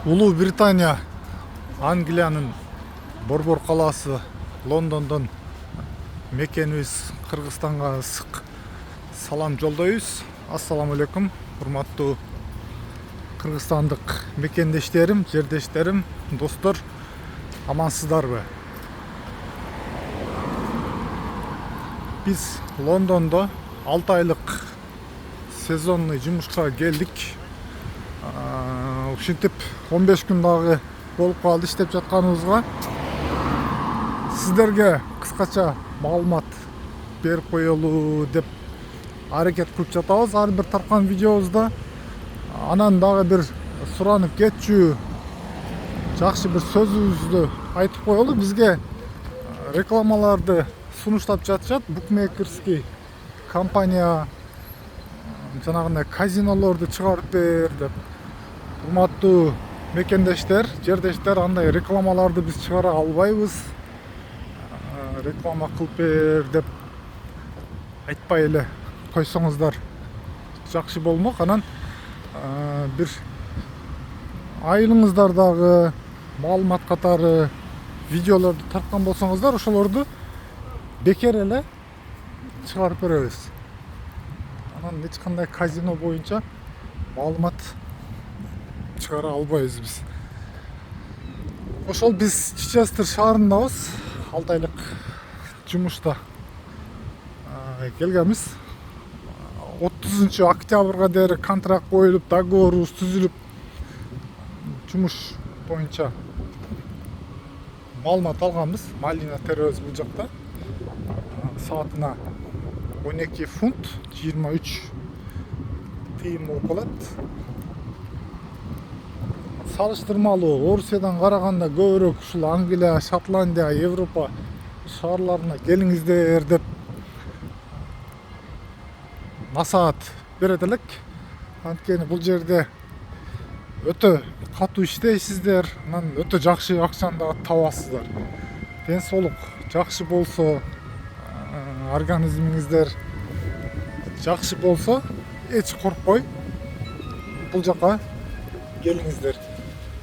Улуу Британия, Англиянын борбор калаасы Лондондон мекенибиз Кыргызстанга ысык салам жолдойбуз. Ассаламу алейкум, урматтуу кыргызстандык мекендештерим, жердештерим, достор, амансыздарбы? Биз Лондондо 6 айлык сезонный жумушка келдик. Ушинтип 15 күн дагы болуп калды иштеп жатканыбызга. Сиздерге кыскача маалымат берип коелу деп аракет кылып жатабыз ар бир таркан видеобузда. Анан дагы бир суранып кетчү жакшы бир сөзүбүздү айтып коелу. Бизге рекламаларды сунуштап жатышат. Букмекерский компания жанагындай казинолорду чыгарып бер деп. Урматтуу мекендештер, жердештер, андай рекламаларды биз чыгара албайбыз. Реклама кылып бер деп айтпай эле койсоңуздар жакшы болмок. Анан бир айылыңыздардагы маалымат катары видеолорду тарткан болсоңуздар, ошолорду бекер эле чыгарып беребиз. Анан эч кандай казино боюнча маалымат чыгара албайбыз биз. Ошол биз Чичестер шаарындабыз. 6 айлык жумушта келгенбиз. 30 октябрга дейин контракт коюлуп, договорубуз түзүлүп, жумуш боюнча маалымат алганбыз. Малина теребиз бул жакта. Саатына 12 фунт 23 тыйын болуп калат. Салыштырмалуу Орусиядан караганда көбүрөөк ушул Англия, Шотландия, Европа шаарларына келиңиздер деп насаат берет элек. Анткени бул жерде өтө катуу иштейсиздер, анан өтө жакшы акчаны да табасыздар. Ден соолук жакшы болсо, организмиңиздер жакшы болсо, эч коркпой бул жака келиңиздер.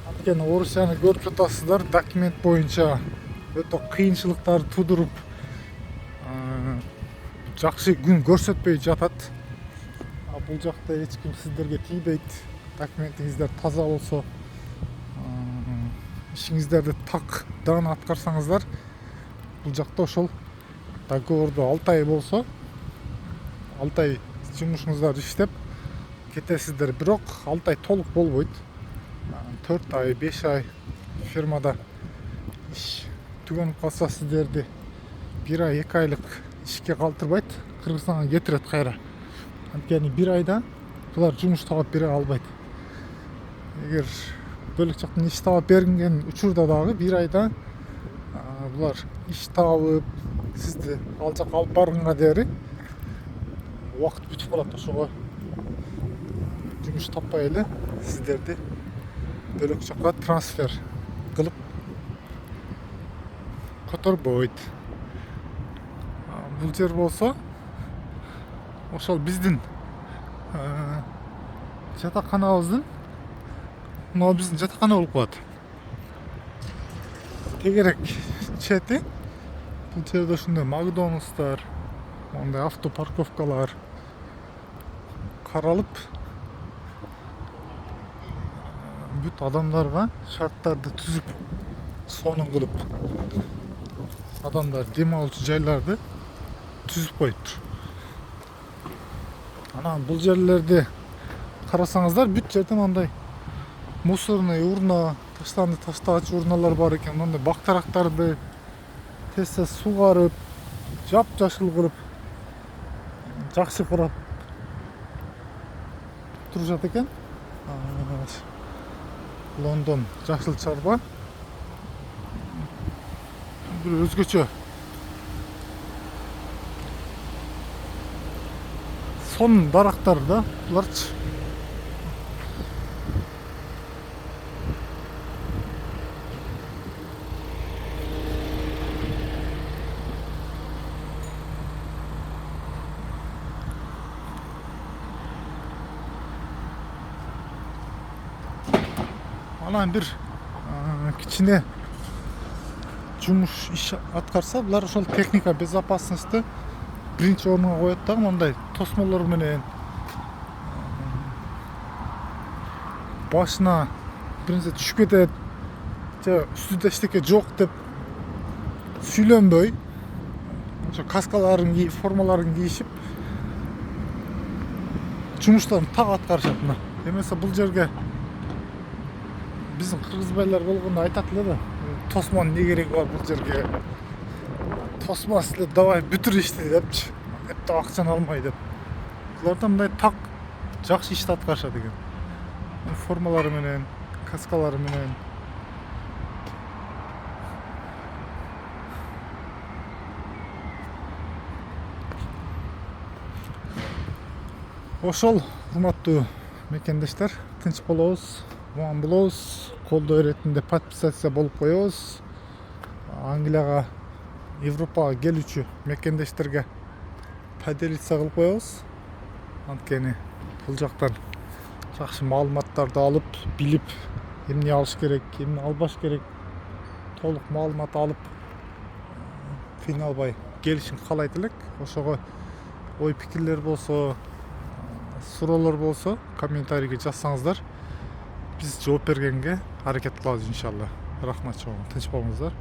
Анткени Орусияны көрүп жатасыздар, документ боюнча өтө кыйынчылыктар тудуруп, жакшы күн көрсөтпөй жатат. Бул жакта эч ким сиздерге тийбейт. Документиңиздер таза болсо, ишиңиздерди такдан аткарсаңыздар, бул жакта ошол договорду 6 ай болсо, 6 ай жумушуңуздарды иштеп кетесиздер. Бирок 6 ай толук болбойт. 4 ай, 5 ай фирмада иш түгөнүп калса, сиздерди 1 ай, 2 айлык ишке калтырбайт, Кыргызстанга кетирет кайра. Анткени 1 айда булар жумуш таап бере албайт. Эгер бөлөк жактан иш таап берген учурда дагы 1 айда булар иш таап сизди ал жака алып барганга дейин убакыт бүтүп калат. Ошого жумуш таппай эле сиздерди бөлөк жакка трансфер кылып которбойт. Бул жер болсо ошол биздин жатаканабыздын, мына биздин жатакана болуп калат. Тегерек чети. Бул жерде ушундай Макдональдстар, мондай автопарковкалар каралып, бүт адамдарга шарттарды түзүп, сонун кылып, адамдар дем алуучу жайларды түзүп коюптур. Анан бул жерлерди карасаңыздар, бүт жерден андай мусорный урна, таштанды таштагыч урналар бар экен. Мындай бактарактарды тез сугарып, жапжашыл кылып, жакшы карап турушат экен. Лондон жашыл чарба. Бир өзгөчө сонун дарактар да буларчы. анан бир кичине жумуш иш аткарса, булар ошол техника безопасности биринчи орунга коет дагы, мындай тосмолор менен башына бир нерсе түшүп кетет же үстүндө эчтеке жок деп сүйлөнбөй, ошо каскаларын кийип, формаларын кийишип жумуштарын так аткарышат. Мына эмесе бул жерге биздин кыргыз байлар болгондо айтат эле да, тосмонун эмне кереги бар бул жерге, тосма силер давай бүтүр ишти депчи, эптеп акчаны алмай деп. Булар да мындай так жакшы ишти аткарышат экен. Формалары менен, каскалары менен. Ошол, урматтуу мекендештер, тынч болобуз, аман болобуз. Колдоо иретинде подписация болуп коебуз. Англияга, Европага келүүчү мекендештерге поделиться кылып коебуз. Анткени бул жактан жакшы маалыматтарды алып, билип, эмне алыш керек, эмне албаш керек, толук маалымат алып, кыйналбай келишин каалайт элек. Ошого ой пикирлер болсо, суроолор болсо комментарийге жазсаңыздар, биз жооп бергенге аракет кылабыз иншалла. Рахмат чоң, тынч болуңуздар.